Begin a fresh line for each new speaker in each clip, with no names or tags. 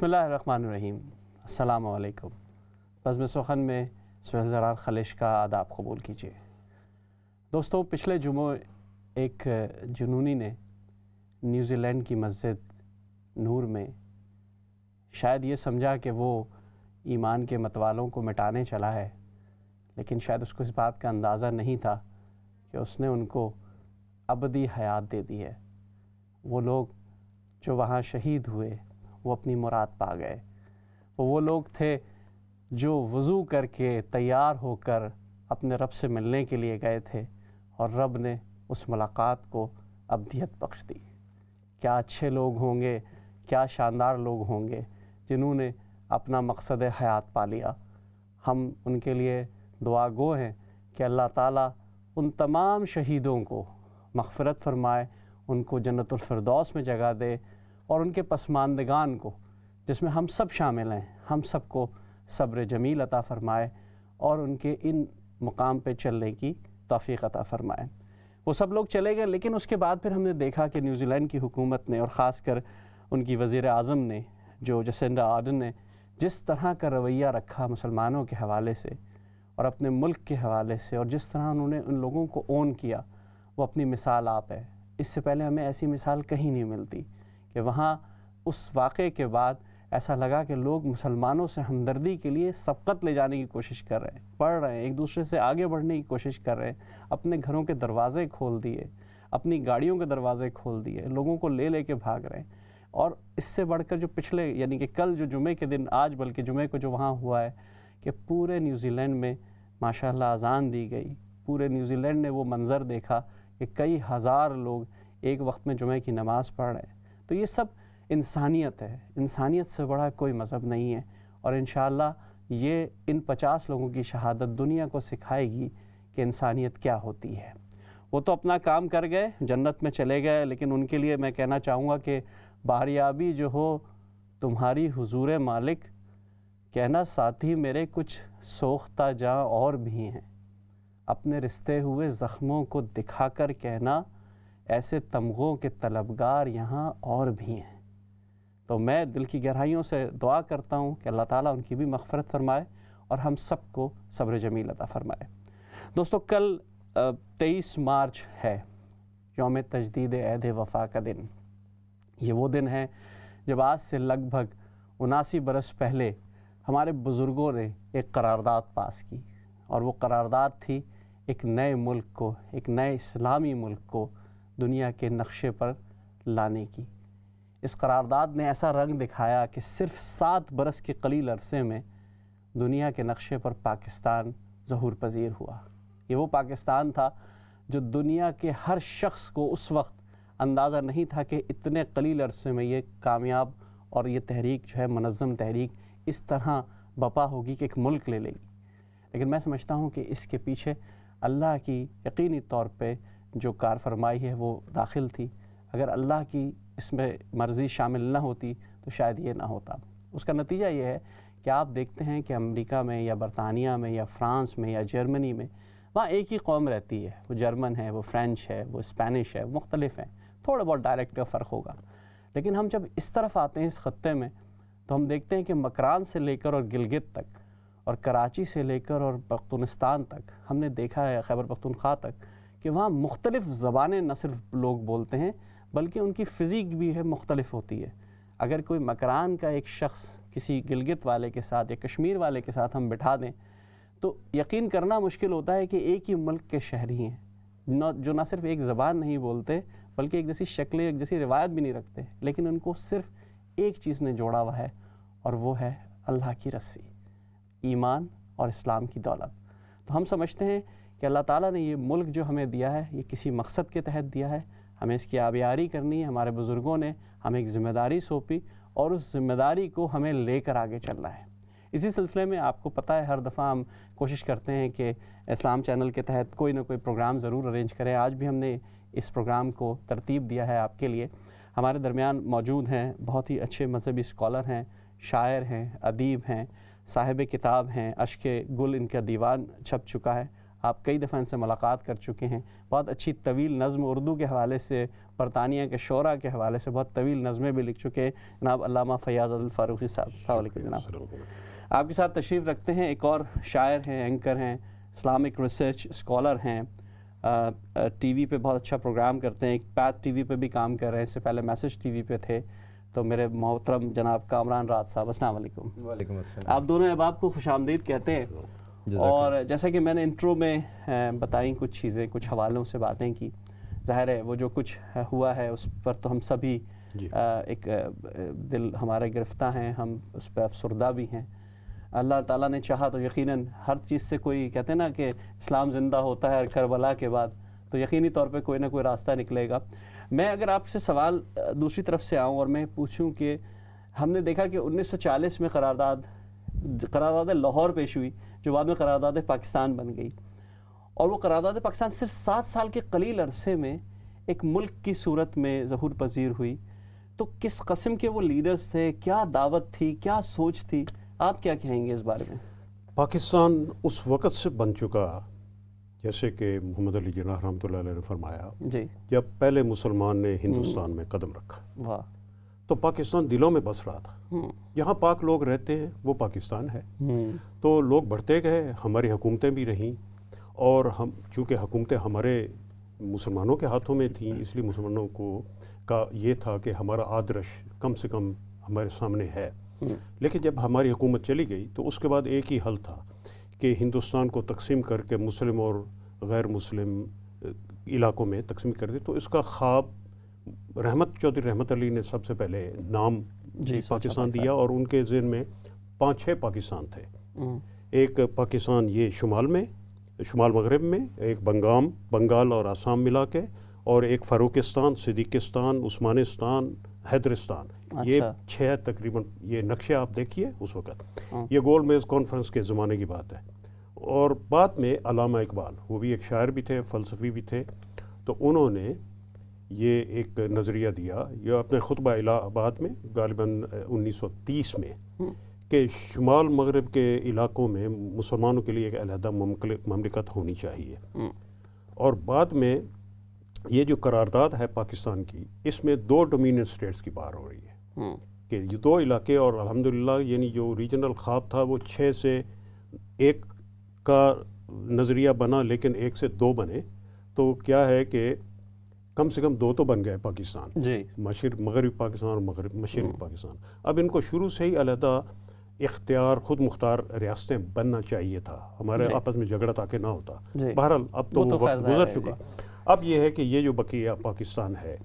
بسم اللہ الرحمن الرحیم۔ السلام علیکم۔ بزم سخن میں سہیل زرار خلش کا آداب قبول کیجیے۔ دوستو، پچھلے جمعہ ایک جنونی نے نیوزی لینڈ کی مسجد نور میں شاید یہ سمجھا کہ وہ ایمان کے متوالوں کو مٹانے چلا ہے، لیکن شاید اس کو اس بات کا اندازہ نہیں تھا کہ اس نے ان کو ابدی حیات دے دی ہے۔ وہ لوگ جو وہاں شہید ہوئے وہ اپنی مراد پا گئے۔ وہ لوگ تھے جو وضو کر کے تیار ہو کر اپنے رب سے ملنے کے لیے گئے تھے، اور رب نے اس ملاقات کو ابدیت بخش دی۔ کیا اچھے لوگ ہوں گے، کیا شاندار لوگ ہوں گے جنہوں نے اپنا مقصد حیات پا لیا۔ ہم ان کے لیے دعا گو ہیں کہ اللہ تعالیٰ ان تمام شہیدوں کو مغفرت فرمائے، ان کو جنت الفردوس میں جگہ دے، اور ان کے پسماندگان کو، جس میں ہم سب شامل ہیں، ہم سب کو صبر جمیل عطا فرمائے اور ان کے ان مقام پہ چلنے کی توفیق عطا فرمائے۔ وہ سب لوگ چلے گئے، لیکن اس کے بعد پھر ہم نے دیکھا کہ نیوزی لینڈ کی حکومت نے، اور خاص کر ان کی وزیر اعظم نے جو جسنڈا آرڈن نے جس طرح کا رویہ رکھا مسلمانوں کے حوالے سے اور اپنے ملک کے حوالے سے، اور جس طرح انہوں نے ان لوگوں کو اون کیا، وہ اپنی مثال آپ ہے۔ اس سے پہلے ہمیں ایسی مثال کہیں نہیں ملتی کہ وہاں اس واقعے کے بعد ایسا لگا کہ لوگ مسلمانوں سے ہمدردی کے لیے سبقت لے جانے کی کوشش کر رہے ہیں، پڑھ رہے ہیں، ایک دوسرے سے آگے بڑھنے کی کوشش کر رہے ہیں، اپنے گھروں کے دروازے کھول دیے، اپنی گاڑیوں کے دروازے کھول دیے، لوگوں کو لے کے بھاگ رہے ہیں۔ اور اس سے بڑھ کر جو پچھلے یعنی کہ کل جو جمعے کے دن، آج بلکہ جمعے کو جو وہاں ہوا ہے کہ پورے نیوزی لینڈ میں ماشاءاللہ اذان دی گئی، پورے نیوزی لینڈ نے وہ منظر دیکھا کہ کئی ہزار لوگ ایک وقت میں جمعے کی نماز پڑھ رہے ہیں۔ تو یہ سب انسانیت ہے، انسانیت سے بڑا کوئی مذہب نہیں ہے، اور انشاءاللہ یہ ان 50 لوگوں کی شہادت دنیا کو سکھائے گی کہ انسانیت کیا ہوتی ہے۔ وہ تو اپنا کام کر گئے، جنت میں چلے گئے، لیکن ان کے لیے میں کہنا چاہوں گا کہ بہریابی جو ہو تمہاری حضور مالک، کہنا ساتھی میرے کچھ سوختہ جاں اور بھی ہیں، اپنے رستے ہوئے زخموں کو دکھا کر کہنا ایسے تمغوں کے طلبگار یہاں اور بھی ہیں۔ تو میں دل کی گہرائیوں سے دعا کرتا ہوں کہ اللہ تعالیٰ ان کی بھی مغفرت فرمائے اور ہم سب کو صبر جمیل عطا فرمائے۔ دوستو، کل 23 مارچ ہے، یوم تجدید عہد وفا کا دن۔ یہ وہ دن ہے جب آج سے لگ بھگ 79 برس پہلے ہمارے بزرگوں نے ایک قرارداد پاس کی، اور وہ قرارداد تھی ایک نئے ملک کو، ایک نئے اسلامی ملک کو دنیا کے نقشے پر لانے کی۔ اس قرارداد نے ایسا رنگ دکھایا کہ صرف 7 برس کے قلیل عرصے میں دنیا کے نقشے پر پاکستان ظہور پذیر ہوا۔ یہ وہ پاکستان تھا جو دنیا کے ہر شخص کو اس وقت اندازہ نہیں تھا کہ اتنے قلیل عرصے میں یہ کامیاب اور یہ تحریک جو ہے منظم تحریک اس طرح بپا ہوگی کہ ایک ملک لے لے گی۔ لیکن میں سمجھتا ہوں کہ اس کے پیچھے اللہ کی یقینی طور پہ جو کار فرمائی ہے وہ داخل تھی۔ اگر اللہ کی اس میں مرضی شامل نہ ہوتی تو شاید یہ نہ ہوتا۔ اس کا نتیجہ یہ ہے کہ آپ دیکھتے ہیں کہ امریکہ میں یا برطانیہ میں یا فرانس میں یا جرمنی میں وہاں ایک ہی قوم رہتی ہے، وہ جرمن ہے، وہ فرینچ ہے، وہ اسپینش ہے، مختلف ہیں، تھوڑا بہت ڈائلیکٹ کا فرق ہوگا۔ لیکن ہم جب اس طرف آتے ہیں اس خطے میں تو ہم دیکھتے ہیں کہ مکران سے لے کر اور گلگت تک، اور کراچی سے لے کر اور پختونستان تک، ہم نے دیکھا ہے خیبر پختونخوا تک، کہ وہاں مختلف زبانیں نہ صرف لوگ بولتے ہیں بلکہ ان کی فزیک بھی ہے مختلف ہوتی ہے۔ اگر کوئی مکران کا ایک شخص کسی گلگت والے کے ساتھ یا کشمیر والے کے ساتھ ہم بٹھا دیں تو یقین کرنا مشکل ہوتا ہے کہ ایک ہی ملک کے شہری ہیں، جو نہ صرف ایک زبان نہیں بولتے بلکہ ایک جیسی شکلیں، ایک جیسی روایت بھی نہیں رکھتے، لیکن ان کو صرف ایک چیز نے جوڑا ہوا ہے، اور وہ ہے اللہ کی رسی، ایمان اور اسلام کی دولت۔ تو ہم سمجھتے ہیں کہ اللہ تعالیٰ نے یہ ملک جو ہمیں دیا ہے یہ کسی مقصد کے تحت دیا ہے، ہمیں اس کی آبیاری کرنی ہے۔ ہمارے بزرگوں نے ہمیں ایک ذمہ داری سونپی، اور اس ذمہ داری کو ہمیں لے کر آگے چلنا ہے۔ اسی سلسلے میں آپ کو پتہ ہے ہر دفعہ ہم کوشش کرتے ہیں کہ اسلام چینل کے تحت کوئی نہ کوئی پروگرام ضرور ارینج کریں۔ آج بھی ہم نے اس پروگرام کو ترتیب دیا ہے آپ کے لیے۔ ہمارے درمیان موجود ہیں بہت ہی اچھے مذہبی اسکالر ہیں، شاعر ہیں، ادیب ہیں، صاحب کتاب ہیں، اشک گل ان کا دیوان چھپ چکا ہے۔ آپ کئی دفعہ ان سے ملاقات کر چکے ہیں. بہت اچھی طویل نظم اردو کے حوالے سے، برطانیہ کے شعراء کے حوالے سے بہت طویل نظمیں بھی لکھ چکے ہیں جناب علامہ فیاض الفاروقی صاحب. السلام علیکم جناب. آپ کے ساتھ تشریف رکھتے ہیں ایک اور شاعر ہیں، اینکر ہیں، اسلامک ریسرچ اسکالر ہیں، ٹی وی پہ بہت اچھا پروگرام کرتے ہیں، ایک پیتھ ٹی وی پہ بھی کام کر رہے ہیں، اس سے پہلے میسج ٹی وی پہ تھے. تو میرے محترم جناب کامران رات صاحب، السلام علیکم.
وعلیکم السلام.
آپ دونوں احباب کو خوش آمدید کہتے ہیں. اور جیسا کہ میں نے انٹرو میں بتائیں کچھ چیزیں، کچھ حوالوں سے باتیں کی، ظاہر ہے وہ جو کچھ ہوا ہے اس پر تو ہم سبھی ایک دل ہمارے گرفتہ ہیں، ہم اس پہ افسردہ بھی ہیں. اللہ تعالیٰ نے چاہا تو یقیناً ہر چیز سے کوئی کہتے ہیں نا کہ اسلام زندہ ہوتا ہے کربلا کے بعد، تو یقینی طور پہ کوئی نہ کوئی راستہ نکلے گا. میں اگر آپ سے سوال دوسری طرف سے آؤں اور میں پوچھوں کہ ہم نے دیکھا کہ 1940 میں قرارداد لاہور پیش ہوئی جو بعد میں قرارداد پاکستان بن گئی، اور وہ قرارداد پاکستان صرف 7 سال کے قلیل عرصے میں ایک ملک کی صورت میں ظہور پذیر ہوئی. تو کس قسم کے وہ لیڈرز تھے، کیا دعوت تھی، کیا سوچ تھی، آپ کیا کہیں گے اس بارے میں؟
پاکستان اس وقت سے بن چکا جیسے کہ محمد علی جناح رحمۃ اللہ علیہ نے فرمایا،
جی،
جب پہلے مسلمان نے ہندوستان میں قدم رکھا.
واہ.
تو پاکستان دلوں میں بس رہا تھا. یہاں پاک لوگ رہتے ہیں، وہ پاکستان ہے. تو لوگ بڑھتے گئے، ہماری حکومتیں بھی رہیں، اور ہم چونکہ حکومتیں ہمارے مسلمانوں کے ہاتھوں میں تھیں، اس لیے مسلمانوں کا یہ تھا کہ ہمارا آدرش کم سے کم ہمارے سامنے ہے. لیکن جب ہماری حکومت چلی گئی تو اس کے بعد ایک ہی حل تھا کہ ہندوستان کو تقسیم کر کے مسلم اور غیر مسلم علاقوں میں تقسیم کر دی. تو اس کا خواب رحمت چودھری رحمت علی نے سب سے پہلے نام پاکستان دیا، اور ان کے ذہن میں 5-6 پاکستان تھے. ایک پاکستان یہ شمال مغرب میں، ایک بنگال اور آسام ملا کے، اور ایک فاروقستان، صدیقستان، عثمانستان، حیدرستان. یہ 6 تقریباً یہ نقشے آپ دیکھیے اس وقت. یہ گول میز کانفرنس کے زمانے کی بات ہے. اور بعد میں علامہ اقبال، وہ بھی ایک شاعر بھی تھے، فلسفی بھی تھے، تو انہوں نے یہ ایک نظریہ دیا، یہ اپنے خطبہ الہ آباد میں غالباً 1930 میں، کہ شمال مغرب کے علاقوں میں مسلمانوں کے لیے ایک علیحدہ مملکت ہونی چاہیے. اور بعد میں یہ جو قرارداد ہے پاکستان کی، اس میں 2 ڈومیننٹ اسٹیٹس کی بات ہو رہی ہے کہ یہ 2 علاقے، اور الحمدللہ یعنی جو ریجنل خواب تھا وہ 6 سے 1 کا نظریہ بنا، لیکن 1 سے 2 بنے. تو کیا ہے کہ کم سے کم 2 تو بن گئے پاکستان، مغربی پاکستان اور مشرقی پاکستان. اب ان کو شروع سے ہی علیحدہ اختیار خود مختار ریاستیں بننا چاہیے تھا، ہمارے آپس میں جھگڑا تاکہ نہ ہوتا. بہرحال اب تو وہ وقت گزر چکا. اب یہ ہے کہ یہ جو بقیہ پاکستان ہے،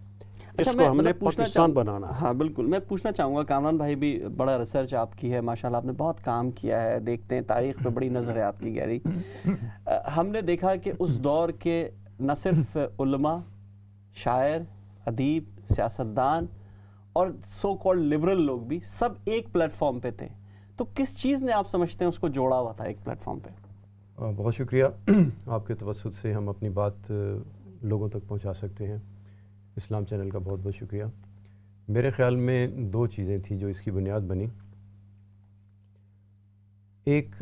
اس کو ہم نے پاکستان بنانا.
ہاں بالکل. میں پوچھنا چاہوں گا، کامران بھائی بھی بڑا ریسرچ آپ کی ہے، ماشاءاللہ آپ نے بہت کام کیا ہے، دیکھتے ہیں تاریخ پہ بڑی نظر ہے آپ کی گہری. ہم نے دیکھا کہ اس دور کے نہ صرف علماء، شاعر، ادیب، سیاستدان اور سو کالڈ لبرل لوگ بھی سب ایک پلیٹ فارم پہ تھے. تو کس چیز نے آپ سمجھتے ہیں اس کو جوڑا ہوا تھا ایک پلیٹ فارم پہ؟
بہت شکریہ. آپ کے توسط سے ہم اپنی بات لوگوں تک پہنچا سکتے ہیں. اسلام چینل کا بہت بہت شکریہ. میرے خیال میں 2 چیزیں تھیں جو اس کی بنیاد بنی. ایک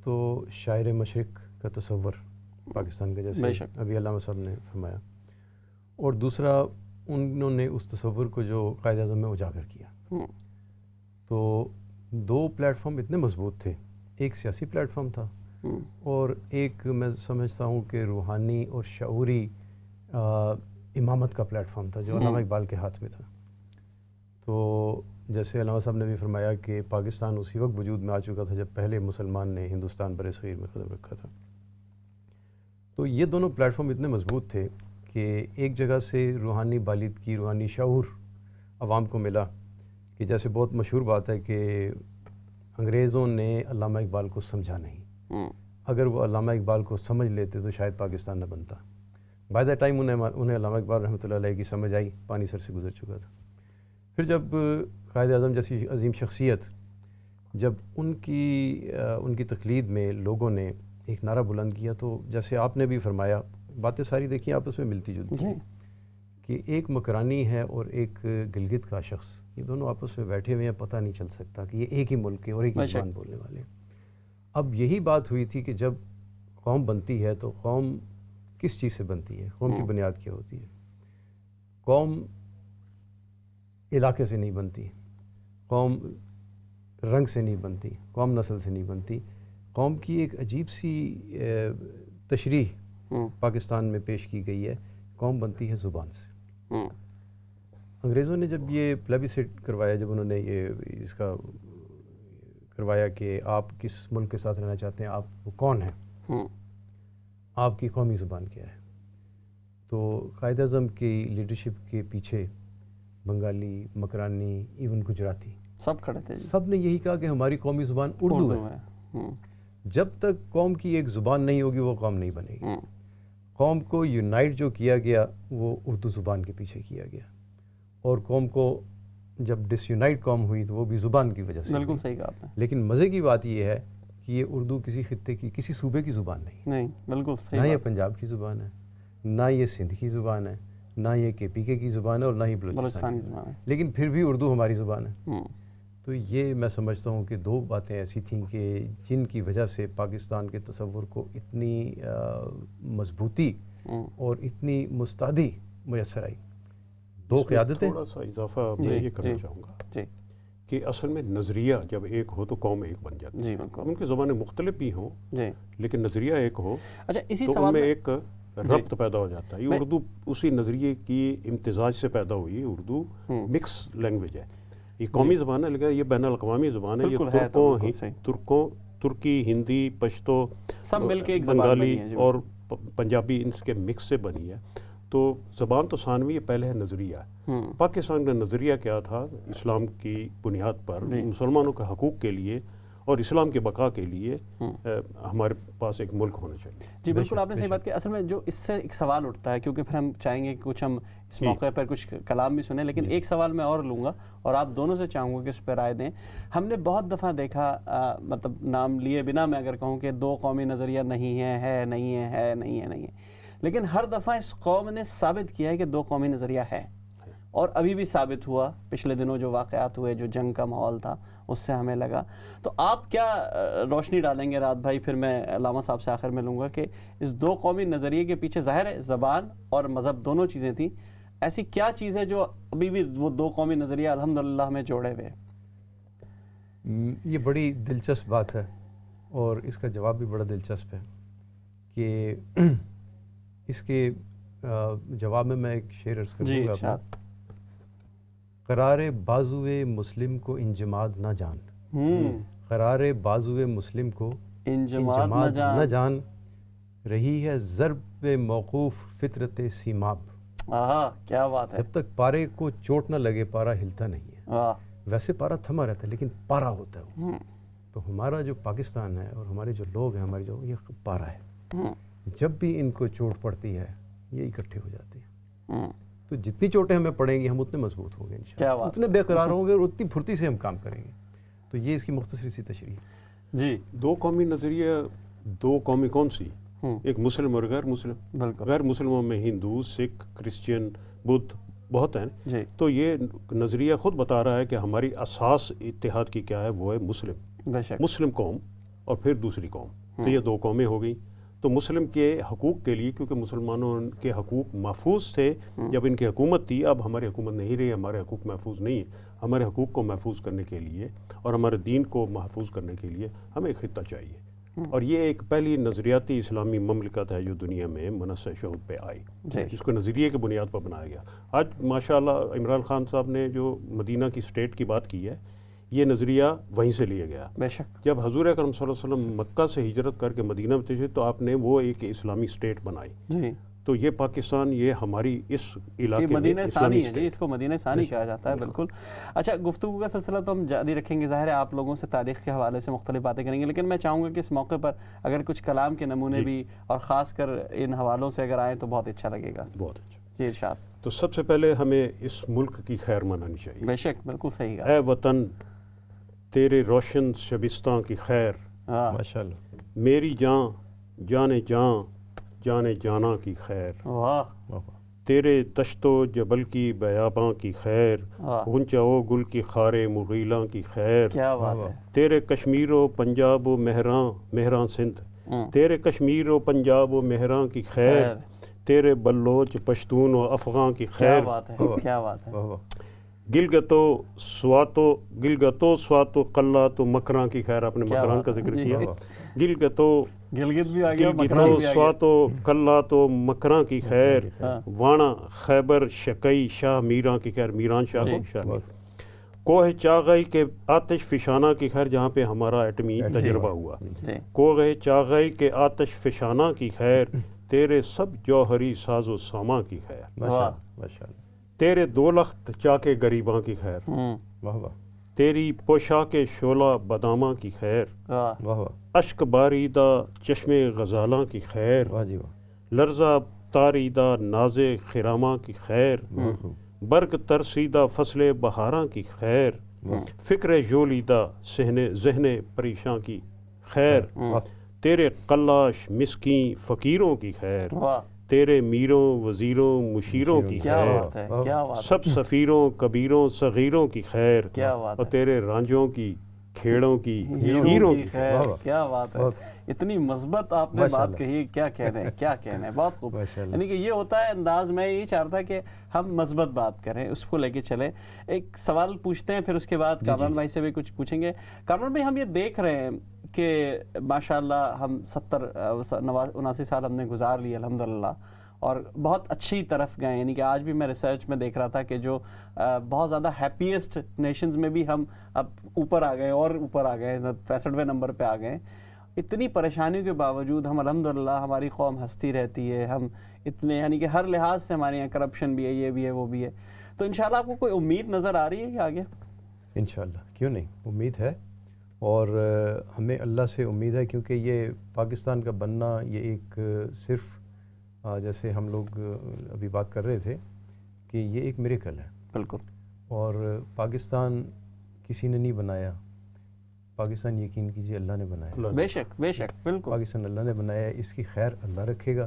تو شاعر مشرق کا تصور پاکستان کا، جیسے ابھی علامہ صاحب نے فرمایا، اور دوسرا انہوں نے اس تصور کو جو قائد اعظم میں اجاگر کیا. تو 2 پلیٹ فارم اتنے مضبوط تھے. ایک سیاسی پلیٹ فارم تھا، اور ایک میں سمجھتا ہوں کہ روحانی اور شعوری امامت کا پلیٹ فارم تھا جو علامہ اقبال کے ہاتھ میں تھا. تو جیسے علامہ صاحب نے بھی فرمایا کہ پاکستان اسی وقت وجود میں آ چکا تھا جب پہلے مسلمان نے ہندوستان بر صغیر میں قدم رکھا تھا. تو یہ دونوں پلیٹ فارم اتنے مضبوط تھے کہ ایک جگہ سے روحانی بالادگی، روحانی شعور عوام کو ملا، کہ جیسے بہت مشہور بات ہے کہ انگریزوں نے علامہ اقبال کو سمجھا نہیں. اگر وہ علامہ اقبال کو سمجھ لیتے تو شاید پاکستان نہ بنتا. بائی دا ٹائم انہیں علامہ اقبال رحمۃ اللہ علیہ کی سمجھ آئی، پانی سر سے گزر چکا تھا. پھر جب قائد اعظم جیسی عظیم شخصیت، جب ان کی تقلید میں لوگوں نے ایک نعرہ بلند کیا، تو جیسے آپ نے بھی فرمایا، باتیں ساری دیکھیں آپس میں ملتی جلتی ہیں، کہ ایک مکرانی ہے اور ایک گلگت کا شخص، یہ دونوں آپس میں بیٹھے ہوئے ہیں، پتہ نہیں چل سکتا کہ یہ ایک ہی ملک کے اور ایک ہی زبان بولنے والے ہیں. اب یہی بات ہوئی تھی کہ جب قوم بنتی ہے تو قوم کس چیز سے بنتی ہے؟ قوم کی بنیاد کیا ہوتی ہے؟ قوم علاقے سے نہیں بنتی، قوم رنگ سے نہیں بنتی، قوم نسل سے نہیں بنتی. قوم کی ایک عجیب سی تشریح پاکستان میں پیش کی گئی ہے، قوم بنتی ہے زبان سے. انگریزوں نے جب یہ پلیبیسٹ کروایا، جب انہوں نے یہ اس کا کروایا کہ آپ کس ملک کے ساتھ رہنا چاہتے ہیں، آپ کون ہیں، آپ کی قومی زبان کیا ہے، تو قائد اعظم کی لیڈرشپ کے پیچھے بنگالی، مکرانی، ایون گجراتی
سب کھڑے تھے.
سب نے یہی کہا کہ ہماری قومی زبان اردو ہے. جب تک قوم کی ایک زبان نہیں ہوگی وہ قوم نہیں بنے گی. قوم کو یونائٹ جو کیا گیا وہ اردو زبان کے پیچھے کیا گیا، اور قوم کو جب ڈس یونائٹ قوم ہوئی تو وہ بھی زبان کی وجہ سے.
بالکل صحیح کہا آپ نے.
لیکن مزے کی بات یہ ہے کہ یہ اردو کسی خطے کی، کسی صوبے کی زبان نہیں.
بالکل صحیح.
نہ یہ پنجاب کی زبان ہے، نہ یہ سندھ کی زبان ہے، نہ یہ کے پی کے کی زبان ہے، اور نہ ہی بلوچستان کی زبان ہے. لیکن پھر بھی اردو ہماری زبان ہے. تو یہ میں سمجھتا ہوں کہ دو باتیں ایسی تھیں کہ جن کی وجہ سے پاکستان کے تصور کو اتنی مضبوطی اور اتنی مستعدی میسر آئی. دو قیادتیں.
تھوڑا سا اضافہ میں یہ کرنا چاہوں گا کہ اصل میں نظریہ جب ایک ہو تو قوم ایک بن جاتی ہے. ان کی زبانیں مختلف بھی ہوں لیکن نظریہ ایک ہو تو ان میں ایک ربط پیدا ہو جاتا ہے. یہ اردو اسی نظریے کی امتزاج سے پیدا ہوئی. اردو مکس لینگویج ہے. یہ قومی زبان ہے لیکن یہ بین الاقوامی زبان ہے. یہ ترکی، ہندی، پشتو،
سب مل کے
بنگالی اور پنجابی ان کے مکس سے بنی ہے. تو زبان تو ثانوی ہے، پہلے ہے نظریہ. پاکستان کا نظریہ کیا تھا؟ اسلام کی بنیاد پر مسلمانوں کے حقوق کے لیے اور اسلام کے بقا کے لیے ہمارے پاس ایک ملک ہونا چاہیے.
جی بالکل آپ نے صحیح بات کی. اصل میں جو اس سے ایک سوال اٹھتا ہے، کیونکہ پھر ہم چاہیں گے کہ کچھ ہم اس موقع پر کچھ کلام بھی سنیں، لیکن ایک سوال میں اور لوں گا اور آپ دونوں سے چاہوں گا کہ اس پہ رائے دیں. ہم نے بہت دفعہ دیکھا، مطلب نام لیے بنا میں اگر کہوں کہ دو قومی نظریہ نہیں ہے نہیں ہے نہیں ہے نہیں ہے، لیکن ہر دفعہ اس قوم نے ثابت کیا ہے کہ دو قومی نظریہ ہے، اور ابھی بھی ثابت ہوا. پچھلے دنوں جو واقعات ہوئے، جو جنگ کا ماحول تھا، اس سے ہمیں لگا. تو آپ کیا روشنی ڈالیں گے رات بھائی؟ پھر میں علامہ صاحب سے آخر میں لوں گا کہ اس دو قومی نظریے کے پیچھے ظاہر ہے زبان اور مذہب دونوں چیزیں تھیں، ایسی کیا چیز ہے جو ابھی بھی وہ دو قومی نظریہ الحمدللہ ہمیں جوڑے ہوئے؟
یہ بڑی دلچسپ بات ہے اور اس کا جواب بھی بڑا دلچسپ ہے کہ اس کے جواب میں ایک شعر عرض کروں گا. قرار بازوئے مسلم کو انجماد نہ جان، قرار بازوئے مسلم کو انجماد نہ جان، رہی ہے ضرب موقوف فطرت سیماب.
کیا بات ہے.
جب تک پارے کو چوٹ نہ لگے پارا ہلتا نہیں ہے. ویسے پارا تھما رہتا ہے لیکن پارا ہوتا ہے وہ. تو ہمارا جو پاکستان ہے اور ہمارے جو لوگ ہیں، ہمارے جو یہ پارا ہے. جب بھی ان کو چوٹ پڑتی ہے یہ اکٹھے ہو جاتے ہیں. تو جتنی چوٹیں ہمیں پڑیں گی ہم اتنے مضبوط ہوں گے انشاءاللہ، اتنے بے قرار ہوں گے اور اتنی پھرتی سے ہم کام کریں گے. تو یہ اس کی مختصر سی تشریح ہے.
جی دو قومی نظریہ، دو قومی کون سی؟ ایک مسلم اور غیر مسلم. غیر مسلموں میں ہندو، سکھ، کرسچین، بدھ بہت ہیں. تو یہ نظریہ خود بتا رہا ہے کہ ہماری اساس اتحاد کی کیا ہے، وہ ہے مسلم قوم اور پھر دوسری قوم. تو یہ دو قومیں ہو گئیں. تو مسلم کے حقوق کے لیے، کیونکہ مسلمانوں کے حقوق محفوظ تھے جب ان کی حکومت تھی، اب ہماری حکومت نہیں رہی، ہمارے حقوق محفوظ نہیں ہیں. ہمارے حقوق کو محفوظ کرنے کے لیے اور ہمارے دین کو محفوظ کرنے کے لیے ہمیں ایک خطہ چاہیے. اور یہ ایک پہلی نظریاتی اسلامی مملکت ہے جو دنیا میں منصع شہود پہ آئی، جس کو نظریے کی بنیاد پر بنایا گیا. آج ماشاءاللہ عمران خان صاحب نے جو مدینہ کی اسٹیٹ کی بات کی ہے، یہ نظریہ وہیں سے لیا گیا.
بے شک
جب حضور اکرم صلی اللہ علیہ وسلم مکہ سے ہجرت کر کے مدینہ میں تشریف تو آپ نے وہ ایک اسلامی اسٹیٹ بنائی. تو یہ پاکستان، یہ ہماری اس علاقے میں
مدینہ ثانی ہے. اس کو مدینہ ثانی کہا جاتا ہے. بالکل. اچھا، گفتگو کا سلسلہ تو ہم جاری رکھیں گے. ظاہر ہے آپ لوگوں سے تاریخ کے حوالے سے مختلف باتیں کریں گے، لیکن میں چاہوں گا کہ اس موقع پر اگر کچھ کلام کے نمونے بھی اور خاص کر ان حوالوں سے اگر آئیں تو بہت اچھا لگے گا.
بہت اچھا.
جی ارشاد.
تو سب سے پہلے ہمیں اس ملک کی خیر منانی چاہیے.
بے شک، بالکل صحیح.
اے وطن تیرے روشن شبستاں کی خیر،
ماشاءاللہ
میری جان جانے جان جانے جانا کی خیر، تیرے دشت و جبل کی بیاباں کی خیر، غنچہ و گل کی خارے مغیلاں کی خیر، تیرے کشمیر و پنجاب و مہراں سندھ تیرے کشمیر و پنجاب و مہراں کی خیر، تیرے بلوچ پشتون و افغان کی خیر،
کیا بات ہے،
گلگتو سواتو قلات و مکراں کی خیر، آپ نے مکران کا ذکر کیا، گلگتو سواتو قلات و مکراں کی خیر، وانا خیبر شکئی شاہ میراں کی خیر، میران شاہ کو شاہ، کوہ چاغئی کے آتش فشانہ کی خیر، جہاں پہ ہمارا ایٹمی تجربہ ہوا، کوہ چاغئی کے آتش فشانہ کی خیر، تیرے سب جوہری ساز و سامان کی خیر، تیرے دولخت چاکے غریباں کی خیر، تیری پوشاک شعلہ باداماں کی خیر، اشک باریدہ چشم غزالاں کی خیر، لرزہ تاریدہ ناز خراماں کی خیر، برگ ترسیدہ فصل بہاراں کی خیر، فکر جولیدہ ذہن پریشاں کی خیر، تیرے قلاش مسکین فقیروں کی خیر، تیرے میروں وزیروں مشیروں کی خیر، سب سفیروں کبیروں صغیروں کی خیر، اور تیرے رانجھوں کی کھیڑوں کی ہیروں کی خیر۔
کیا بات ہے، اتنی مثبت آپ نے بات کہی، کیا کہنے ہیں، کیا کہنے ہیں، بہت خوب۔ یعنی کہ یہ ہوتا ہے انداز، میں یہی چاہتا تھا کہ ہم مثبت بات کریں، اس کو لے کے چلیں۔ ایک سوال پوچھتے ہیں، پھر اس کے بعد کامران بھائی سے بھی کچھ پوچھیں گے۔ کامران بھائی، ہم یہ دیکھ رہے ہیں کہ ماشاءاللہ ہم 79 سال ہم نے گزار لیے الحمدللہ، اور بہت اچھی طرف گئے، یعنی کہ آج بھی میں ریسرچ میں دیکھ رہا تھا کہ جو بہت زیادہ ہیپیسٹ نیشنز میں بھی ہم اب اوپر آ گئے، اور اوپر آ گئے، 65ویں نمبر پہ آ گئے۔ اتنی پریشانیوں کے باوجود ہم الحمدللہ، ہماری قوم ہنستی رہتی ہے، ہم اتنے یعنی کہ ہر لحاظ سے ہمارے یہاں کرپشن بھی ہے، یہ بھی ہے، وہ بھی ہے۔ تو انشاءاللہ آپ کو کوئی امید نظر آ رہی ہے کہ آگے؟
انشاءاللہ، کیوں نہیں، امید ہے، اور ہمیں اللہ سے امید ہے، کیونکہ یہ پاکستان کا بننا یہ ایک صرف جیسے ہم لوگ ابھی بات کر رہے تھے کہ یہ ایک میریکل ہے، بالکل، اور پاکستان کسی نے نہیں بنایا، پاکستان یقین کیجیے اللہ نے بنایا،
بے شک بے شک، بالکل،
پاکستان اللہ نے بنایا ہے، اس کی خیر اللہ رکھے گا،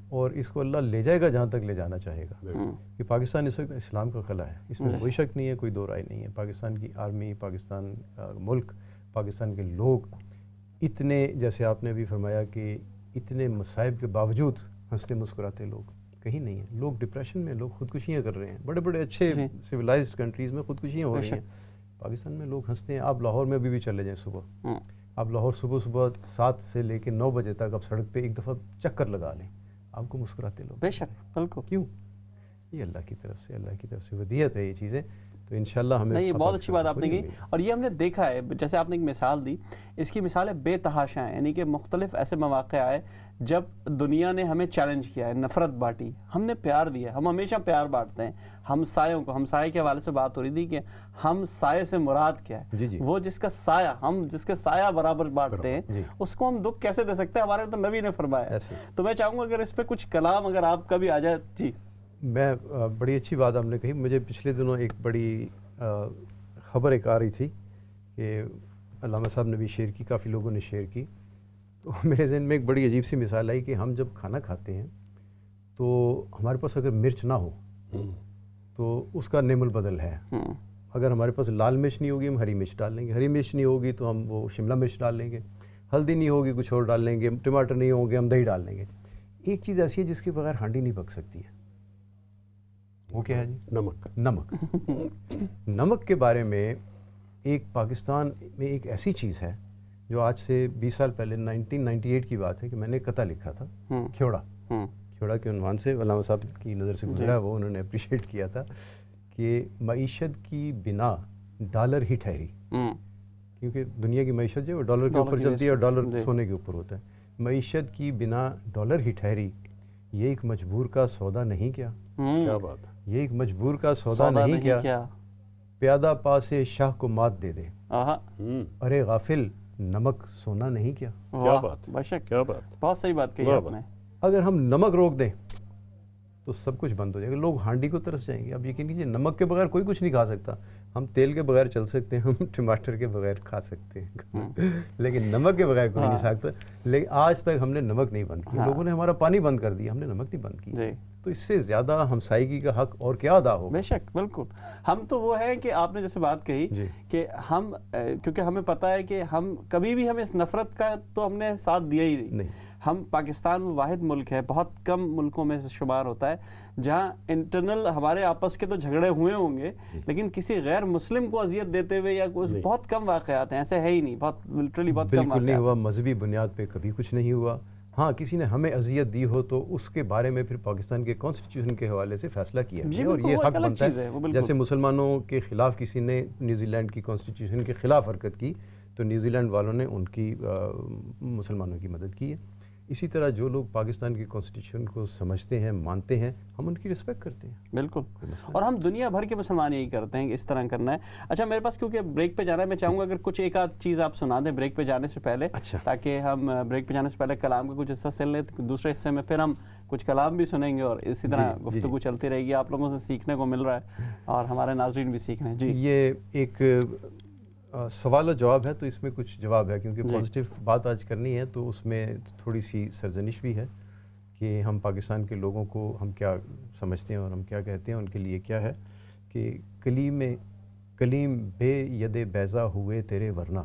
اور اس کو اللہ لے جائے گا جہاں تک لے جانا چاہے گا، کہ پاکستان اس وقت اسلام کا قلعہ ہے، اس میں کوئی شک نہیں ہے، کوئی دو رائے نہیں ہے۔ پاکستان کی آرمی، پاکستان ملک، پاکستان کے لوگ اتنے، جیسے آپ نے بھی فرمایا کہ اتنے مصائب کے باوجود ہنستے مسکراتے لوگ کہیں نہیں ہیں، لوگ ڈپریشن میں، لوگ خودکشیاں کر رہے ہیں، بڑے بڑے اچھے سویلائزڈ کنٹریز میں خودکشیاں ہو رہی ہیں، پاکستان میں لوگ ہنستے ہیں۔ آپ لاہور میں ابھی بھی چلے جائیں صبح، آپ لاہور صبح 7 سے لے کے 9 بجے تک آپ سڑک پہ ایک دفعہ چکر لگا لیں، آپ کو مسکراتے لوگ،
بے شک، بالکل،
کیوں؟ یہ اللہ کی طرف سے ودیعت ہے یہ چیزیں، تو انشاءاللہ ہمیں
نہیں، یہ بہت اچھی بات آپ نے کی، اور یہ ہم نے دیکھا ہے، جیسے آپ نے ایک مثال دی، اس کی مثالیں بے تحاشا ہیں، یعنی کہ مختلف ایسے مواقع آئے جب دنیا نے ہمیں چیلنج کیا ہے، نفرت بانٹی، ہم نے پیار دیا، ہم ہمیشہ پیار بانٹتے ہیں، ہمسایوں کو، ہمسائے کے حوالے سے بات ہو رہی تھی کہ ہم سائے سے مراد کیا ہے، وہ جس کا سایہ، ہم جس کے سایہ برابر بانٹتے ہیں، اس کو ہم دکھ کیسے دے سکتے ہیں؟ ہمارے تو نبی نے فرمایا۔ تو میں چاہوں گا اگر اس پہ کچھ کلام اگر آپ کا بھی آ جائے۔ جی،
میں بڑی اچھی بات آپ نے کہی، مجھے پچھلے دنوں ایک بڑی خبر ایک آ رہی تھی کہ علامہ صاحب نے بھی شیئر کی، کافی لوگوں نے شیئر کی، تو میرے ذہن میں ایک بڑی عجیب سی مثال آئی کہ ہم جب کھانا کھاتے ہیں تو ہمارے پاس اگر مرچ نہ ہو تو اس کا نعم البدل ہے، اگر ہمارے پاس لال مرچ نہیں ہوگی ہم ہری مرچ ڈال لیں گے، ہری مرچ نہیں ہوگی تو ہم وہ شملہ مرچ ڈال لیں گے، ہلدی نہیں ہوگی کچھ اور ڈال لیں گے، ٹماٹر نہیں ہوں گے ہم دہی ڈال لیں گے۔ ایک چیز ایسی ہے جس کے بغیر ہانڈی نہیں پک سکتی ہے، وہ کیا ہے جی؟ نمک۔ نمک کے بارے میں ایک پاکستان میں ایک ایسی چیز ہے جو آج سے 20 سال پہلے 1998 کی بات ہے کہ میں نے قطعہ لکھا تھا، کھیوڑا کے عنوان سے، علامہ صاحب کی نظر سے گزرا، وہ انہوں نے اپریشیٹ کیا تھا کہ معیشت کی بنا ڈالر ہی ٹھہری، کیونکہ دنیا کی معیشت جو ہے وہ ڈالر کے اوپر چلتی ہے اور ڈالر سونے کے اوپر ہوتا ہے۔ معیشت کی بنا ڈالر ہی ٹھہری، یہ ایک مجبور کا سودا نہیں کیا؟
کیا بات ہے،
یہ ایک مجبور کا سودا نہیں کیا؟ پیادہ پاس شاہ کو مات دے دے، ارے غافل نمک سونا نہیں کیا؟
کیا بات، کیا بات،
بہت صحیح بات کہی آپ نے۔
اگر ہم نمک روک دیں تو سب کچھ بند ہو جائے گا، لوگ ہانڈی کو ترس جائیں گے۔ اب یقین کیجیے نمک کے بغیر کوئی کچھ نہیں کھا سکتا، ہم تیل کے بغیر چل سکتے ہیں, ہم ٹماٹر کے بغیر کھا سکتے ہیں, لیکن نمک کے بغیر کوئی نہیں سکتا. لیکن آج تک ہم نے نمک نہیں بند کیا. لوگوں نے ہمارا پانی بند کر دیا, ہم نے نمک نہیں بند کیا. تو اس سے زیادہ ہمسائیگی کا حق اور کیا ادا ہو.
بے شک, بالکل. ہم تو وہ ہیں کہ آپ نے جیسے بات کہی کہ ہم, کیونکہ ہمیں پتہ ہے کہ ہم کبھی بھی ہمیں اس نفرت کا تو ہم نے ساتھ دیا ہی نہیں. ہم پاکستان واحد ملک ہے, بہت کم ملکوں میں سے شمار ہوتا ہے جہاں انٹرنل ہمارے آپس کے تو جھگڑے ہوئے ہوں گے, لیکن کسی غیر مسلم کو اذیت دیتے ہوئے یا بہت کم واقعات ہیں, ایسے ہے ہی نہیں, بہت لٹرلی بہت کم واقعات.
بالکل نہیں ہوا, مذہبی بنیاد پہ کبھی کچھ نہیں ہوا. ہاں کسی نے ہمیں اذیت دی ہو تو اس کے بارے میں پھر پاکستان کے کانسٹیٹیوشن کے حوالے سے فیصلہ کیا ہے, اور یہ حق بنتا ہے. جیسے مسلمانوں کے خلاف کسی نے نیوزی لینڈ کی کانسٹیٹیوشن کے خلاف حرکت کی تو نیوزی لینڈ والوں نے ان کی مسلمانوں کی مدد کی ہے. اسی طرح جو لوگ پاکستان کی کانسٹیٹیوشن کو سمجھتے ہیں, مانتے ہیں, ہم ان کی رسپیکٹ کرتے ہیں.
بالکل, اور ہم دنیا بھر کے مسلمان یہی کرتے ہیں کہ اس طرح کرنا ہے. اچھا میرے پاس کیونکہ بریک پہ جانا ہے, میں چاہوں گا اگر کچھ ایک آدھ چیز آپ سنا دیں بریک پہ جانے سے پہلے, تاکہ ہم بریک پہ جانے سے پہلے کلام کا کچھ حصہ سن لیں, دوسرے حصے میں پھر ہم کچھ کلام بھی سنیں گے اور اسی طرح گفتگو چلتی رہے گی. آپ لوگوں سے سیکھنے کو مل رہا ہے اور ہمارے ناظرین بھی سیکھ رہے ہیں. جی, یہ
ایک سوال و جواب ہے تو اس میں کچھ جواب ہے, کیونکہ پازیٹیو بات آج کرنی ہے تو اس میں تھوڑی سی سرزنش بھی ہے کہ ہم پاکستان کے لوگوں کو ہم کیا سمجھتے ہیں اور ہم کیا کہتے ہیں. ان کے لیے کیا ہے کہ کلیم بے ید بیضا ہوئے تیرے ورنہ,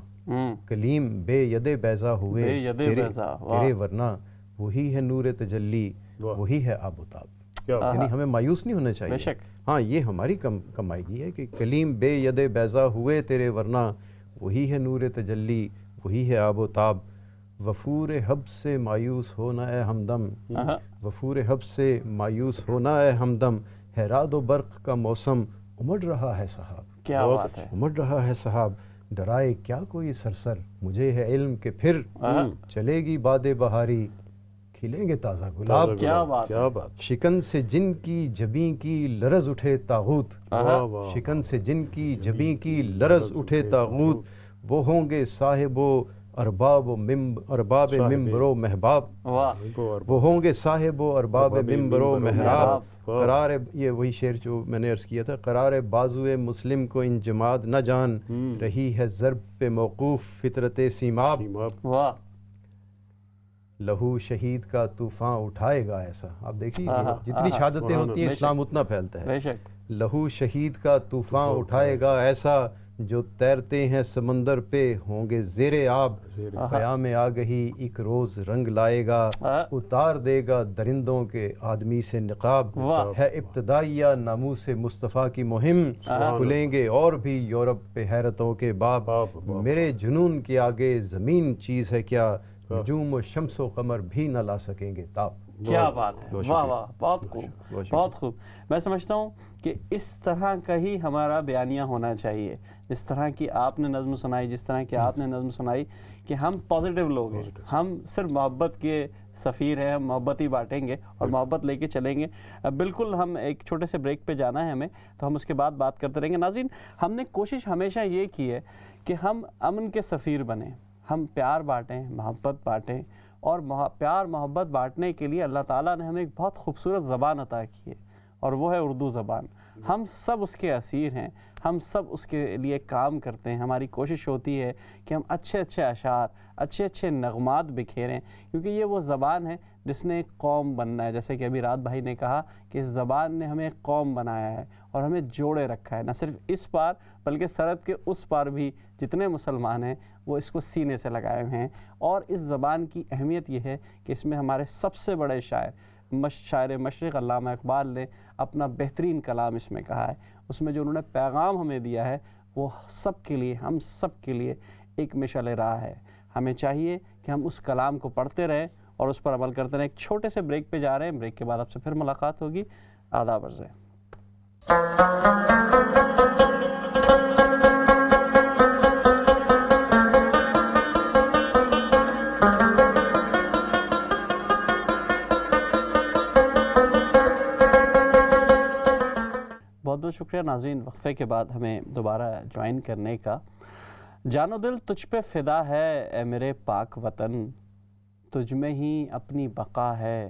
کلیم بے ید بیضا ہوئے تیرے ورنہ, وہی ہے نور تجلی, وہی ہے آب و تاب. یعنی ہمیں مایوس نہیں ہونا چاہیے. ہاں یہ ہماری کمائیگی ہے کہ کلیم بے ید بیضا ہوئے تیرے ورنہ, وہی ہے نور تجلی, وہی ہے آب و تاب. وفور حب سے مایوس ہونا اے ہمدم, وفور حب سے مایوس ہونا اے ہمدم, ہے رعد و برق کا موسم امڑ رہا ہے صحاب.
کیا بات ہے,
امڑ رہا ہے صحاب. ڈرائے کیا کوئی سرسر, مجھے ہے علم کہ پھر چلے گی باد بہاری, کھلیں گے تازہ گلاب.
کیا بات,
شکن سے جن کی جبیں کی لرز اٹھے طاغوت, شکن سے جن کی جبیں کی لرز اٹھے طاغوت, وہ ہوں گے صاحب و ارباب ممبر و محباب, وہ ہوں گے صاحب و ارباب ممبر و محراب. قرار, یہ وہی شعر جو میں نے عرض کیا تھا, قرار بازوئے مسلم کو ان جماعت نہ جان, رہی ہے ضرب پہ موقوف فطرت سیماب. لہو شہید کا طوفان اٹھائے گا ایسا. آپ دیکھیے جتنی شہادتیں ہوتی ہیں اسلام اتنا پھیلتا ہے. لہو شہید کا طوفان اٹھائے گا ایسا, جو تیرتے ہیں سمندر پہ ہوں گے زیر آب. قیام آگہی ایک روز رنگ لائے گا, اتار دے گا درندوں کے آدمی سے نقاب. ہے ابتدائیہ ناموس مصطفیٰ کی مہم, کھلیں گے اور بھی یورپ پہ حیرتوں کے باب. میرے جنون کے آگے زمین چیز ہے کیا, نجوم و شمس و قمر بھی نہ لا سکیں گے تاب.
کیا بات ہے, واہ واہ, بہت خوب, بہت خوب. میں سمجھتا ہوں کہ اس طرح کا ہی ہمارا بیانیہ ہونا چاہیے, جس طرح کی آپ نے نظم سنائی, جس طرح کی آپ نے نظم سنائی, کہ ہم پازیٹیو لوگ ہیں, ہم صرف محبت کے سفیر ہیں, ہم محبت ہی بانٹیں گے اور محبت لے کے چلیں گے. بالکل, ہم ایک چھوٹے سے بریک پہ جانا ہے ہمیں, تو ہم اس کے بعد بات کرتے رہیں گے. ناظرین, ہم نے کوشش ہمیشہ یہ کی ہے کہ ہم امن کے سفیر بنیں, ہم پیار بانٹیں, محبت بانٹیں, اور پیار محبت بانٹنے کے لیے اللہ تعالیٰ نے ہمیں ایک بہت خوبصورت زبان عطا کی ہے, اور وہ ہے اردو زبان. ہم سب اس کے اسیر ہیں, ہم سب اس کے لیے کام کرتے ہیں. ہماری کوشش ہوتی ہے کہ ہم اچھے اچھے اشعار, اچھے اچھے نغمات بکھیریں, کیونکہ یہ وہ زبان ہے جس نے ایک قوم بننا ہے. جیسے کہ ابھی رات بھائی نے کہا کہ اس زبان نے ہمیں ایک قوم بنایا ہے اور ہمیں جوڑے رکھا ہے, نہ صرف اس پار بلکہ سرحد کے اس پار بھی جتنے مسلمان ہیں وہ اس کو سینے سے لگائے ہوئے ہیں. اور اس زبان کی اہمیت یہ ہے کہ اس میں ہمارے سب سے بڑے شاعر مشرق علامہ اقبال نے اپنا بہترین کلام اس میں کہا ہے. اس میں جو انہوں نے پیغام ہمیں دیا ہے وہ سب کے لیے, ہم سب کے لیے ایک مشعل راہ ہے. ہمیں چاہیے کہ ہم اس کلام کو پڑھتے رہیں اور اس پر عمل کرتے رہیں. ایک چھوٹے سے بریک پہ جا رہے ہیں, بریک کے بعد آپ سے پھر ملاقات ہوگی. آداب عرض ہے. بہت بہت شکریہ ناظرین, وقفے کے بعد ہمیں دوبارہ جوائن کرنے کا. جان و دل تجھ پہ فدا ہے اے میرے پاک وطن, تجھ میں ہی اپنی بقا ہے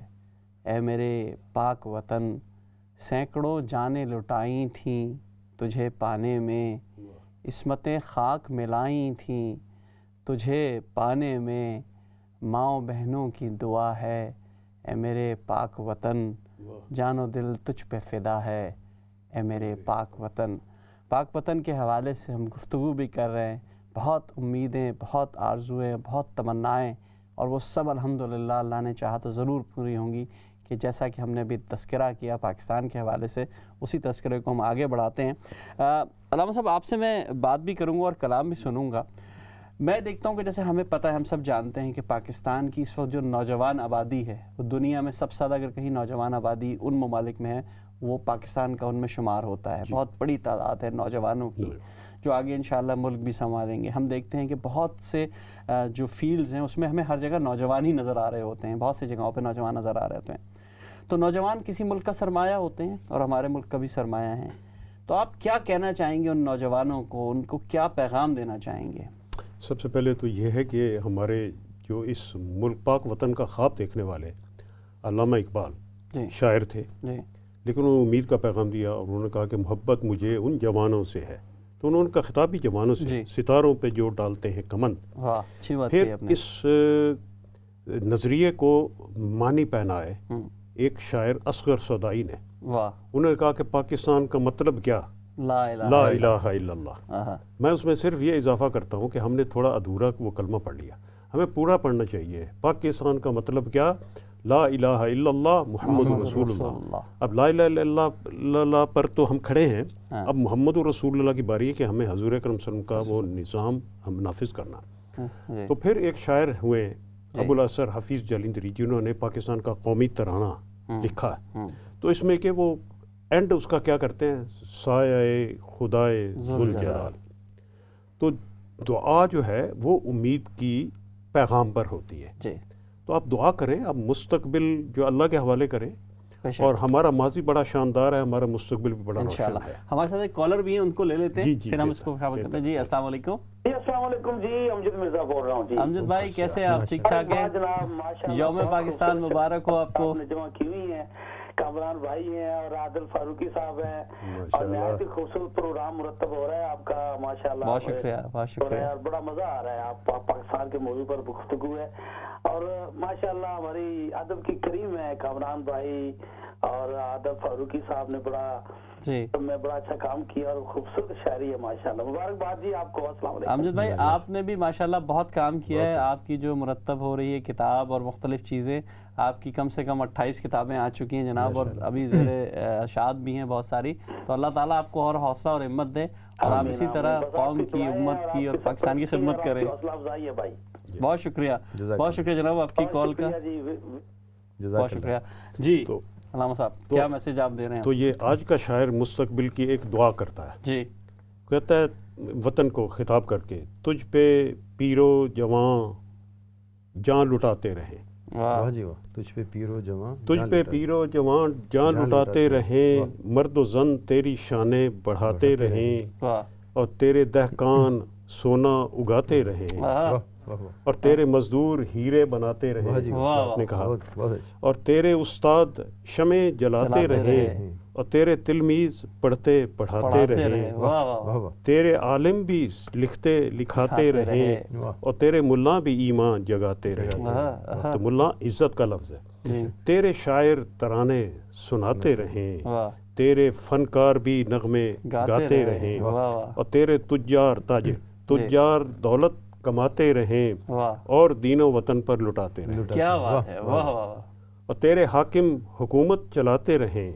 اے میرے پاک وطن. سینکڑوں جانیں لٹائیں تھیں تجھے پانے میں، عصمتیں خاک ملائیں تھیں تجھے پانے میں، ماؤں بہنوں کی دعا ہے اے میرے پاک وطن، جان و دل تجھ پہ فدا ہے اے میرے پاک وطن۔ پاک وطن کے حوالے سے ہم گفتگو بھی کر رہے ہیں، بہت امیدیں، بہت آرزویں، بہت تمنائیں، اور وہ سب الحمدللہ اللہ نے چاہا تو ضرور پوری ہوں گی، کہ جیسا کہ ہم نے ابھی تذکرہ کیا پاکستان کے حوالے سے، اسی تذکرے کو ہم آگے بڑھاتے ہیں۔ علامہ صاحب، آپ سے میں بات بھی کروں گا اور کلام بھی سنوں گا۔ میں دیکھتا ہوں کہ جیسے ہمیں پتہ ہے، ہم سب جانتے ہیں کہ پاکستان کی اس وقت جو نوجوان آبادی ہے، وہ دنیا میں سب سے زیادہ اگر کہیں نوجوان آبادی ان ممالک میں ہے، وہ پاکستان کا ان میں شمار ہوتا ہے۔ بہت بڑی تعداد ہے نوجوانوں کی جو آگے انشاءاللہ ملک بھی سنبھالیں گے۔ ہم دیکھتے ہیں کہ بہت سے جو فیلڈز ہیں اس میں ہمیں ہر جگہ نوجوان ہی نظر آ رہے ہوتے ہیں، بہت سی جگہوں پہ نوجوان نظر آ رہے ہوتے ہیں۔ تو نوجوان کسی ملک کا سرمایہ ہوتے ہیں اور ہمارے ملک کا بھی سرمایہ ہیں۔ تو آپ کیا کہنا چاہیں گے ان نوجوانوں کو، ان کو کیا پیغام دینا چاہیں گے؟
سب سے پہلے تو یہ ہے کہ ہمارے جو اس ملک پاک وطن کا خواب دیکھنے والے علامہ اقبال شاعر تھے، لیکن انہوں نے امید کا پیغام دیا اور انہوں نے کہا کہ محبت مجھے ان جوانوں سے ہے، تو انہوں نے کا خطاب بھی جوانوں سے، ستاروں پہ جو ڈالتے ہیں کمند۔ پھر اس نظریے کو معنی پہنائے ایک شاعر اصغر سودائی نے، انہوں نے کہا کہ پاکستان کا مطلب کیا؟ لا الہ الا اللہ۔ میں اس میں صرف یہ اضافہ کرتا ہوں کہ ہم نے تھوڑا ادھورا وہ کلمہ پڑھ لیا، ہمیں پورا پڑھنا چاہیے۔ پاکستان کا مطلب کیا؟ لا الہ الا اللہ محمد رسول اللہ۔ اب لا الہ الا اللہ پر تو ہم کھڑے ہیں، اب محمد رسول اللہ کی باری ہے کہ ہمیں حضور اکرم صلی اللہ علیہ وسلم کا وہ نظام ہم نافذ کرنا۔ تو پھر ایک شاعر ہوئے ابو الاثر حفیظ جالندری، جنہوں نے پاکستان کا قومی ترانہ لکھا ہے، تو اس میں کہ وہ اینڈ اس کا کیا کرتے ہیں؟ سایہ خدائے ذوالجلال۔ تو دعا جو ہے وہ امید کی پیغام پر ہوتی ہے، تو آپ دعا کریں، آپ مستقبل جو اللہ کے حوالے کریں، اور ہمارا ماضی بڑا شاندار ہے، ہمارا مستقبل بھی بڑا روشن ہے۔
ہمارے ساتھ ایک کالر بھی ہیں، ان کو لے لیتے ہیں، پھر ہم اس کو خبر کرتے ہیں۔ جی السلام علیکم۔
جی السلام علیکم، جی امجد مرزا بول رہا ہوں۔ جی
امجد بھائی کیسے ہیں آپ؟ ٹھیک ٹھاک ہیں؟ یوم پاکستان مبارک ہو آپ کو۔
جمع کی ہوئی ہیں، کامران بھائی ہیں اور عادل فاروقی صاحب ہیں، اور نہایت ہی خوبصورت پروگرام مرتب ہو رہا ہے آپ کا، ماشاءاللہ۔
بہت شکریہ، بہت شکریہ،
بڑا مزہ آ رہا ہے، آپ پاکستان کے موضوع پر گفتگو ہے، اور ماشاءاللہ ہماری ادب کی کریم ہے کامران بھائی اور عادل فاروقی صاحب نے میں بڑا اچھا کام کیا اور خوبصورت شاعری ہے ماشاءاللہ۔ مبارکباد جی آپ کو۔ السلام علیکم
امجد بھائی، آپ نے بھی ماشاءاللہ بہت کام کیا ہے، آپ کی جو مرتب ہو رہی ہے کتاب اور مختلف چیزیں، آپ کی کم سے کم 28 کتابیں آ چکی ہیں جناب، اور ابھی زیر اشاعت بھی ہیں بہت ساری، تو اللہ تعالیٰ آپ کو اور حوصلہ اور ہمت دے، اور آپ اسی طرح قوم کی، امت کی اور پاکستان کی خدمت کریں۔ بہت شکریہ، بہت شکریہ جناب آپ کی کال کا، بہت شکریہ۔ جی علامہ صاحب کیا میسج آپ دے رہے ہیں؟
تو یہ آج کا شاعر مستقبل کی ایک دعا کرتا ہے،
جی
کہتا ہے وطن کو خطاب کر کے، تجھ پہ پیرو جوان جان لٹاتے رہیں،
واہ جی واہ، تجھ پہ پیرو جوان،
تجھ پہ پیرو جوان جان لٹاتے رہیں، مرد و زن تیری شانیں بڑھاتے رہیں، اور تیرے دہقان سونا اگاتے رہیں، اور تیرے مزدور ہیرے بناتے رہیں، نے کہا، اور تیرے استاد شمع جلاتے رہیں، اور تیرے تلمیذ پڑھتے پڑھاتے رہیں، تیرے عالم بھی لکھتے لکھاتے رہیں، اور تیرے ملا بھی ایمان جگاتے رہیں، تو ملا عزت کا لفظ ہے، تیرے شاعر ترانے سناتے رہیں، تیرے فنکار بھی نغمے گاتے رہیں، اور تیرے تجار تاجر تجار دولت کماتے رہیں، اور دین و وطن پر لٹاتے رہیں،
کیا بات ہے، واہ واہ،
اور تیرے حاکم حکومت چلاتے رہیں،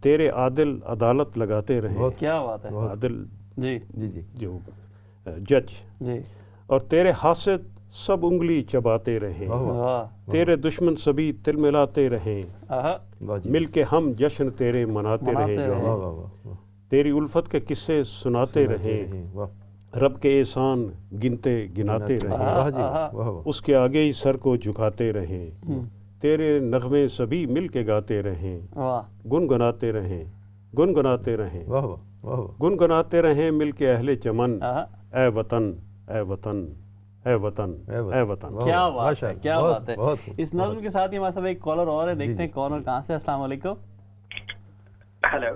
تیرے عادل عدالت لگاتے رہیں،
کیا بات ہے،
عادل
جی جی
جو جج،
جی،
اور تیرے حاسد سب انگلی چباتے رہیں، تیرے دشمن سبھی تل ملاتے رہیں، مل کے ہم جشن تیرے مناتے رہیں، تیری الفت کے قصے سناتے رہیں، رب کے احسان گنتے گناتے رہیں، اس کے آگے ہی سر کو جھکاتے رہیں، تیرے نغمے سبھی مل کے گاتے رہیں، گنگناتے رہیں، گنگناتے رہیں، گنگناتے رہیں مل کے اہل چمن، اے وطن اے وطن اے وطن اے وطن۔
کیا بات ہے، کیا بات ہے۔ اس نظم کے ساتھ ہی ہمارے ساتھ ایک کالر اور ہے، دیکھتے ہیں کون اور کہاں سے۔ السلام علیکم۔
ہیلو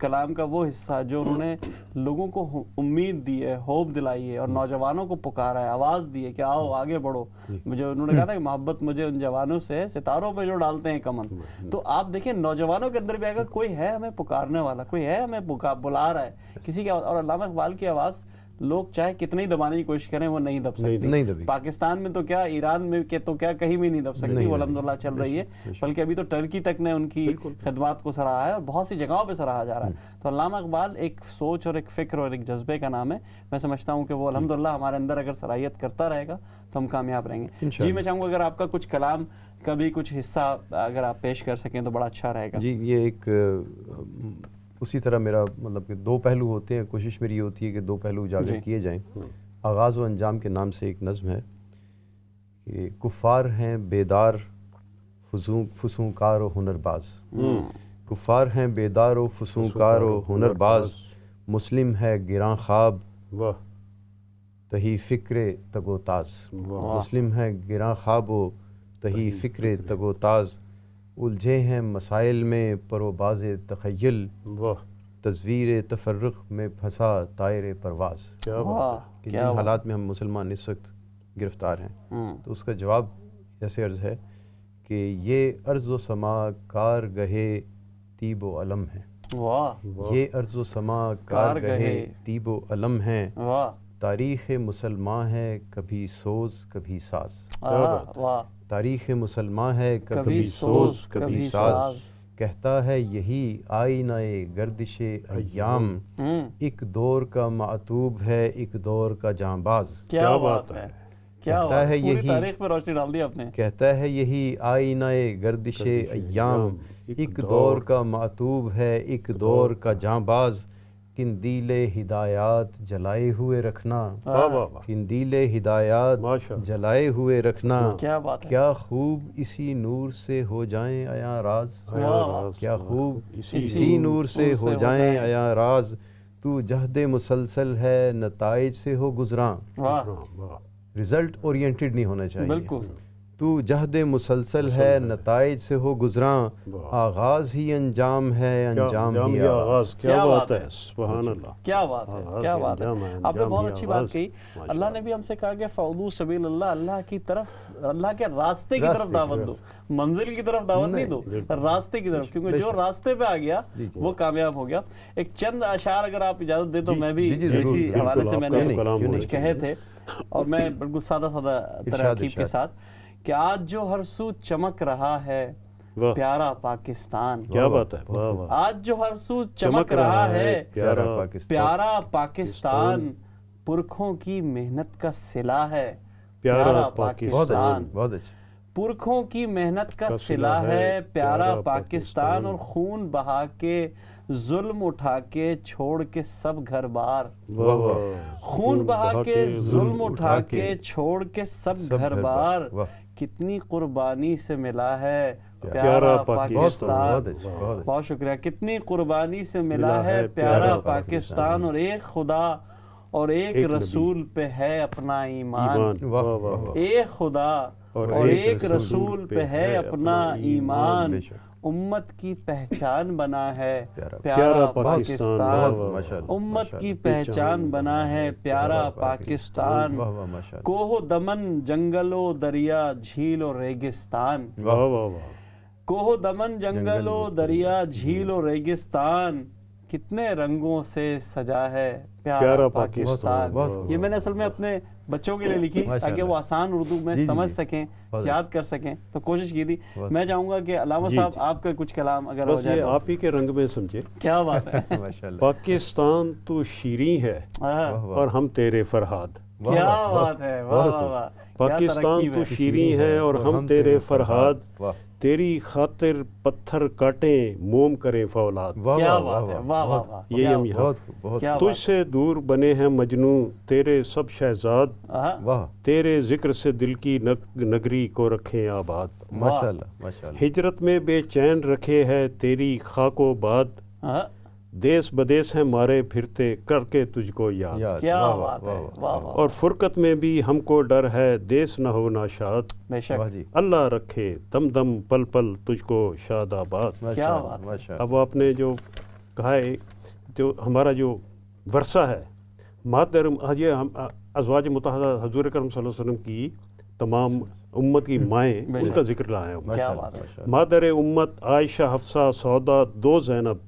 کلام کا وہ حصہ جو انہوں نے لوگوں کو امید دی ہے، ہوپ دلائی ہے اور نوجوانوں کو پکارا ہے، آواز دی ہے کہ آؤ آگے بڑھو. مجھے انہوں نے کہا تھا کہ محبت مجھے ان جوانوں سے ہے ستاروں پہ جو ڈالتے ہیں کمن. تو آپ دیکھیں نوجوانوں کے اندر بھی اگر کوئی ہے ہمیں پکارنے والا، کوئی ہے ہمیں بلا رہا ہے کسی کی. اور علامہ اقبال کی آواز لوگ چاہے کتنی دبانے کی کوشش کریں وہ نہیں دب سکتی. پاکستان میں تو کیا، ایران میں تو کیا، کہیں بھی نہیں دب سکتی. وہ الحمدللہ چل رہی ہے، بلکہ ابھی تو ٹرکی تک نے ان کی خدمات کو سراہا ہے اور بہت سی جگہوں پہ سراہا جا رہا ہے. تو علامہ اقبال ایک سوچ اور ایک فکر اور ایک جذبے کا نام ہے. میں سمجھتا ہوں کہ وہ الحمدللہ ہمارے اندر اگر صلاحیت کرتا رہے گا تو ہم کامیاب رہیں گے. جی میں چاہوں گا اگر آپ کا کچھ کلام کا بھی کچھ حصہ اگر آپ پیش کر سکیں تو بڑا اچھا رہے گا.
جی یہ ایک اسی طرح میرا مطلب کہ دو پہلو ہوتے ہیں، کوشش میری ہوتی ہے کہ دو پہلو اجاگر کیے جائیں. آغاز و انجام کے نام سے ایک نظم ہے کہ کفار ہیں بیدار فسونکار و ہنر باز. کفار ہیں بیدار و فسونکار و ہنر باز، مسلم ہے گراں خواب تہی فکر تگ و تاز. مسلم ہے گراں خواب و تہی فکر تگ و تاز، الجھے ہیں مسائل میں پروباز تخیل، تصویر تفرق میں پھنسا طائر پرواز. کہ جن حالات میں ہم مسلمان اس وقت گرفتار ہیں تو اس کا جواب ایسے عرض ہے کہ یہ ارض و سما کار گہے تیب و علم ہے. یہ ارض و سما کار گہے تیب و علم ہے، تاریخ مسلمان ہے کبھی سوز کبھی ساز. تاریخ مسلمان ہے کبھی سوز کبھی ساز، کہتا ہے یہی آئینہ گردش ایام، ایک دور کا معتوب ہے ایک دور کا جانباز.
کیا بات ہے، کہتا ہے یہی تاریخ پر روشنی ڈال دی آپ نے.
کہتا ہے یہی آئینہ گردش ایام، ایک دور کا معتوب ہے ایک دور کا جانباز، قندیل ہدایات جلائے ہوئے رکھنا، قندیل ہدایات جلائے ہوئے رکھنا، کیا خوب اسی نور سے ہو جائیں عیاں راز، کیا خوب اسی نور سے ہو جائیں عیاں راز، تو جہد مسلسل ہے نتائج سے ہو گزراں. رزلٹ اورینٹڈ نہیں ہونا چاہیے.
بالکل.
تو جہد مسلسل ہے نتائج سے ہو گزراں، آغاز ہی انجام ہے انجام ہی آغاز.
کیا بات ہے، سبحان اللہ. کیا بات ہے، کیا بات ہے. آپ نے بہت اچھی بات کہی. اللہ نے بھی ہم سے کہا کہ فعودوا سبیل اللہ، اللہ کی طرف، اللہ کے راستے کی طرف دعوت دو. منزل کی طرف دعوت نہیں دو، راستے کی طرف، کیونکہ جو راستے پہ آ گیا وہ کامیاب ہو گیا. ایک چند اشعار اگر آپ اجازت دیں تو میں بھی اسی حوالے سے میں نے کچھ کہے تھے اور میں بالکل سادہ سادہ ترکیب کے ساتھ کہ آج جو ہر سو چمک رہا ہے پیارا پاکستان.
کیا بات ہے.
آج جو ہر سو چمک رہا ہے پیارا پاکستان، پرکھوں کی محنت کا صلہ ہے پیارا پاکستان. پرکھوں کی محنت کا صلہ ہے پیارا پاکستان، اور خون بہا کے ظلم اٹھا کے چھوڑ کے سب گھر بار. خون بہا کے ظلم اٹھا کے چھوڑ کے سب گھر بار، کتنی قربانی سے ملا ہے پیارا پاکستان. بہت شکریہ. کتنی قربانی سے ملا ہے پیارا پاکستان، اور ایک خدا اور ایک رسول پہ ہے اپنا ایمان. ایک خدا اور ایک رسول پہ ہے اپنا ایمان، امت کی پہچان بنا ہے پیارا پاکستان. امت کی پہچان بنا ہے پیارا پاکستان. کوہ دمن جنگل و دریا جھیل و ریگستان، کوہ دمن جنگل و دریا جھیل و ریگستان، کتنے رنگوں سے سجا ہے پیارا پاکستان. یہ میں نے اصل میں اپنے بچوں کے لیے لکھی تاکہ وہ آسان اردو میں سمجھ سکیں، یاد کر سکیں، تو کوشش کی تھی. میں چاہوں گا کہ علامہ صاحب آپ کا کچھ کلام اگر ہو جائے.
آپ ہی کے رنگ میں سمجھے.
کیا بات ہے.
پاکستان تو شیریں ہے اور ہم تیرے فرہاد.
کیا بات ہے. واہ واہ واہ.
پاکستان تو شیریں ہے اور ہم تیرے فرہاد، تیری خاطر پتھر کاٹیں موم کریں فولاد.
کیا بات ہے. واہ واہ واہ.
یہ ہم یہاں تجھ سے دور بنے ہیں مجنوں تیرے سب شہزاد، تیرے ذکر سے دل کی نگری کو رکھیں آباد.
ماشاءاللہ.
ہجرت میں بے چین رکھے ہے تیری خاک و باد، دیس بدیس ہیں مارے پھرتے کر کے تجھ کو یاد.
کیا بات ہے.
اور فرقت میں بھی ہم کو ڈر ہے دیس نہ ہونا شاد، اللہ رکھے دم دم پل پل تجھ کو شاد آباد.
کیا بات.
اب آپ نے جو کہا ہے جو ہمارا جو ورثہ ہے مادر یہ ازواج مطہرہ حضور کرم صلی اللہ علیہ وسلم کی تمام امت کی مائیں ان کا ذکر لائے ہیں. مادر امت عائشہ حفصہ سودا دو زینب.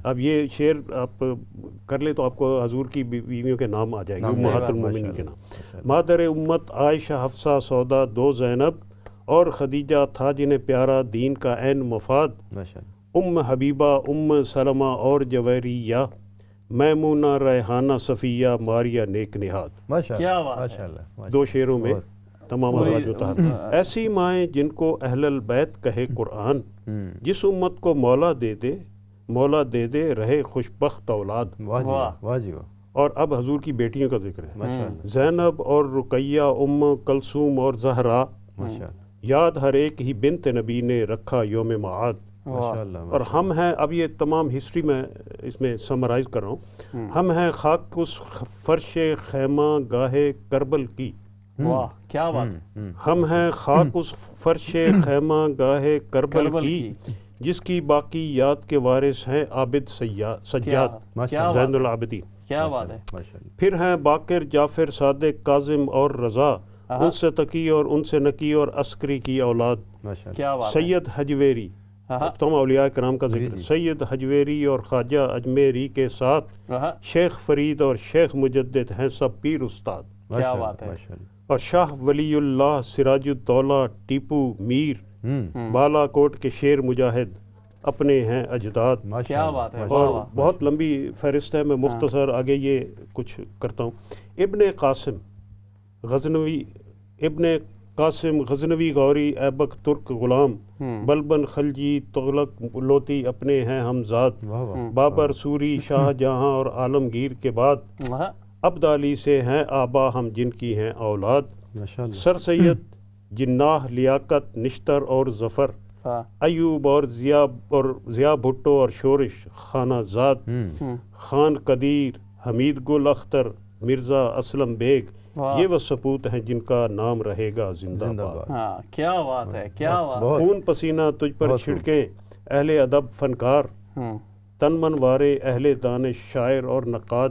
اب یہ شعر آپ کر لیں تو آپ کو حضور کی بیویوں کے نام آ جائیں گے امہات المومنین کے نام. مادر امت عائشہ حفصہ سودا دو زینب اور خدیجہ تھا جنہیں پیارا دین کا عین مفاد. حبیبہ سلمہ اور جویریہ میمونہ ریحانہ صفیہ ماریہ نیک نہاد. دو شعروں میں تمام ازواج مطہرہ. ایسی مائیں جن کو اہل البیت کہے قرآن, جس امت کو مولا دے دے رہے خوش بخت اولاد. اور اب حضور کی بیٹیوں کا ذکر ہے. زینب اور رقیہ کلثوم اور زہرا, یاد ہر ایک ہی بنت نبی نے رکھا یوم معاد. اور ہم ہیں, اب یہ تمام ہسٹری میں اس میں سمرائز کر رہا ہوں, ہم ہیں خاک اس فرش خیمہ گاہے کربل کی.
کیا بات.
ہم ہیں خاک اس فرش خیمہ گاہے کربل کی, جس کی باقی یاد کے وارث ہیں عابد سجاد زین العابدین.
کیا بات ہے.
پھر ہیں باقر جعفر صادق کاظم اور رضا, ان سے تقی اور ان سے نقی اور عسکری کی اولاد. سید حجویری, تمام اولیاء کرام کا ذکر. سید حجویری اور خواجہ اجمیری کے ساتھ شیخ فرید اور شیخ مجدد ہیں سب پیر استاد.
کیا بات ہے.
اور شاہ ولی اللہ سراج الدولہ ٹیپو میر, بالا کوٹ کے شیر مجاہد اپنے ہیں اجداد.
کیا بات ہے.
اور بہت لمبی فہرست ہے, میں مختصر آگے یہ کچھ کرتا ہوں. ابن قاسم غزنوی غوری ایبک ترک غلام, بلبن خلجی تغلق لوتی اپنے ہیں ہمزاد. بابر سوری شاہ جہاں اور عالمگیر کے بعد ابدالی سے ہیں آبا ہم جن کی ہیں اولاد. سر سید جناح لیاقت نشتر اور ظفر, ایوب اور ضیاء بھٹو اور شورش خانہ زاد, خان قدیر حمید گل اختر مرزا اسلم بیگ, یہ وہ سپوت ہیں جن کا نام رہے گا زندہ باد.
کیا بات ہے. کیا بات.
خون پسینہ تجھ پر چھڑکیں اہل ادب فنکار, تن من وارے اہل دانش شاعر اور نقاد.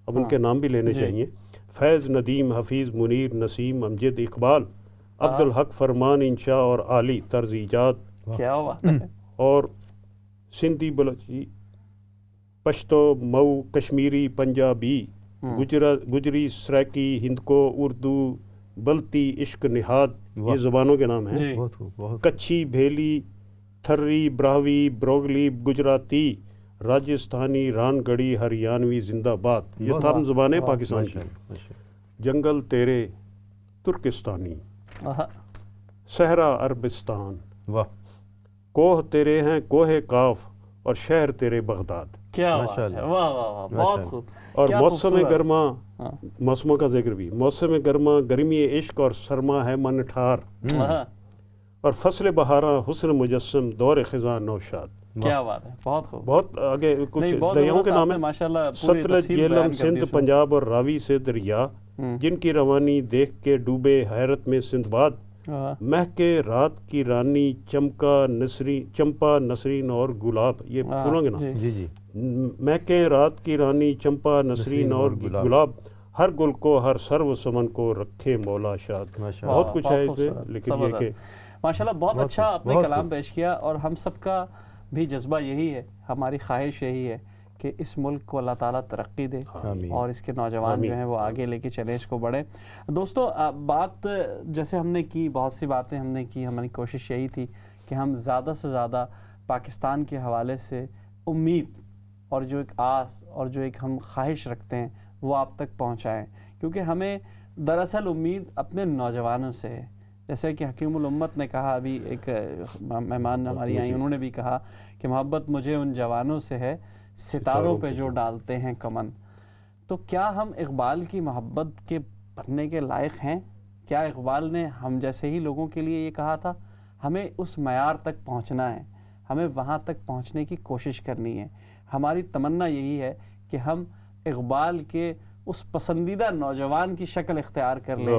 اب ان کے نام بھی لینے چاہیے. فیض ندیم حفیظ منیر نسیم امجد اقبال عبد الحق فرمان انشاء اور عالی طرز ایجاد.
کیا بات ہے.
اور سندھی بلوچی پشتو مئو کشمیری پنجابی گجری سریکی ہندکو اردو بلتی عشق نہاد, یہ زبانوں کے نام ہیں. کچھی بھیلی تھری براہوی بروگلی گجراتی راجستھانی ران گڑی ہریانوی زندہ باد, یہ تمام زبانیں پاکستان کی. جنگل تیرے ترکستانی, صحرا عربستان, کوہ تیرے ہیں کوہ کاف اور شہر تیرے بغداد.
کیا بہت خوب.
اور موسم گرما, موسموں کا ذکر بھی, موسم گرما گرمی عشق اور سرما ہے من ٹھار, اور فصل بہاراں حسن مجسم دور خزاں نوشاد.
کیا بات ہے. بہت خوب.
بہت آگے کچھ دریاؤں کے نام ہیں
ماشاءاللہ.
ستلج جہلم سندھ پنجاب اور راوی سے دریا, جن کی روانی دیکھ کے ڈوبے حیرت میں سندباد. مہکے رات کی رانی چمپا نسرین اور گلاب, یہ پھولوں کے نام. مہکے رات کی رانی چمپا نسرین اور گلاب, ہر گل کو ہر سرو سمن کو رکھے مولا شاد. بہت کچھ ہے اس میں, لیکن یہ کہ
ماشاءاللہ بہت اچھا آپ نے کلام پیش کیا. اور ہم سب کا بھی جذبہ یہی ہے, ہماری خواہش یہی ہے کہ اس ملک کو اللہ تعالیٰ ترقی دے اور اس کے نوجوان جو ہیں وہ آگے لے کے چلے, اس کو بڑھیں. دوستو بات جیسے ہم نے کی, بہت سی باتیں ہم نے کی, ہماری کوشش یہی تھی کہ ہم زیادہ سے زیادہ پاکستان کے حوالے سے امید اور جو ایک آس اور جو ایک ہم خواہش رکھتے ہیں وہ آپ تک پہنچائیں, کیونکہ ہمیں دراصل امید اپنے نوجوانوں سے ہے. جیسے کہ حکیم الامت نے کہا, ابھی ایک مہمان ہماری آئیں, انہوں نے بھی کہا کہ محبت مجھے ان جوانوں سے ہے ستاروں پہ جو ڈالتے ہیں کمن. تو کیا ہم اقبال کی محبت کے بننے کے لائق ہیں؟ کیا اقبال نے ہم جیسے ہی لوگوں کے لیے یہ کہا تھا؟ ہمیں اس معیار تک پہنچنا ہے, ہمیں وہاں تک پہنچنے کی کوشش کرنی ہے. ہماری تمنا یہی ہے کہ ہم اقبال کے اس پسندیدہ نوجوان کی شکل اختیار کر لیں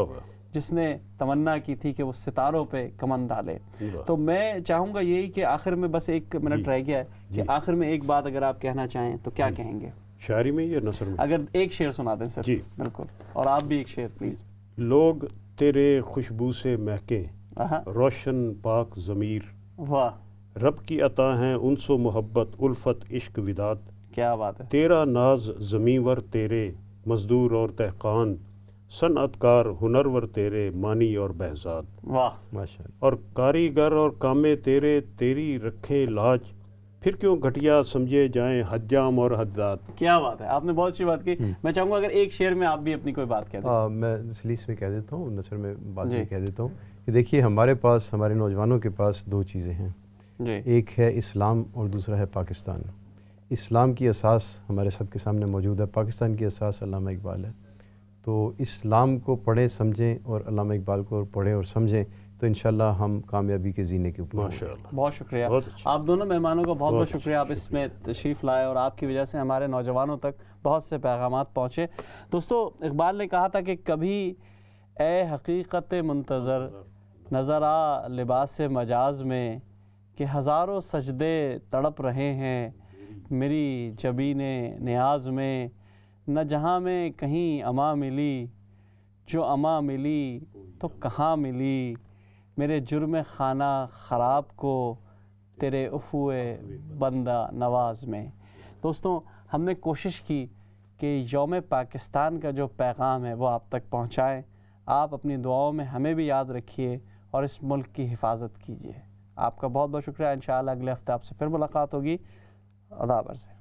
جس نے تمنا کی تھی کہ وہ ستاروں پہ کمند ڈالے. تو میں چاہوں گا یہی کہ آخر میں بس 1 منٹ رہ گیا ہے کہ آخر میں ایک بات اگر آپ کہنا چاہیں تو کیا کہیں گے؟
شاعری میں یا نثر میں؟
اگر ایک شعر سنا دیں سر. جی بالکل. اور آپ بھی ایک شعر پلیز.
لوگ تیرے خوشبو سے مہکیں روشن پاک ضمیر.
واہ.
رب کی عطا ہیں انس و محبت الفت عشق وداد.
کیا بات ہے.
تیرا ناز زمیں ور تیرے مزدور اور دہقان صنعت کار ہنرور تیرے مانی اور بہزاد.
واہ
ماشاءاللہ.
اور کاریگر اور کامے تیرے تیری رکھیں لاج پھر کیوں گھٹیا سمجھے جائیں حجام اور حداد.
کیا بات ہے. آپ نے بہت اچھی بات کی. میں چاہوں گا اگر ایک شعر میں آپ بھی اپنی کوئی بات کہہ دیں.
میں سلیس میں کہہ دیتا ہوں, نثر میں بات میں کہہ دیتا ہوں کہ دیکھیے ہمارے پاس, ہمارے نوجوانوں کے پاس 2 چیزیں ہیں. ایک ہے اسلام اور دوسرا ہے پاکستان. اسلام کی اساس ہمارے سب کے سامنے موجود ہے, پاکستان کی اساس علامہ اقبال ہے. تو اسلام کو پڑھیں سمجھیں اور علامہ اقبال کو پڑھیں اور سمجھیں تو انشاءاللہ ہم کامیابی کے زینے کے اوپر.
ماشاءاللہ.
بہت شکریہ. آپ دونوں مہمانوں کا بہت بہت شکریہ. آپ اس میں تشریف لائے اور آپ کی وجہ سے ہمارے نوجوانوں تک بہت سے پیغامات پہنچے. دوستو, اقبال نے کہا تھا کہ کبھی اے حقیقت منتظر نظر آ لباس مجاز میں کہ ہزاروں سجدے تڑپ رہے ہیں میری جبین نیاز میں. نہ جہاں میں کہیں اما ملی جو اما ملی تو کہاں ملی میرے جرم خانہ خراب کو تیرے افوے بندہ نواز میں. دوستوں, ہم نے کوشش کی کہ یوم پاکستان کا جو پیغام ہے وہ آپ تک پہنچائیں. آپ اپنی دعاؤں میں ہمیں بھی یاد رکھیے اور اس ملک کی حفاظت کیجیے. آپ کا بہت بہت شکریہ. انشاءاللہ اگلے ہفتے آپ سے پھر ملاقات ہوگی. آداب عرض ہے.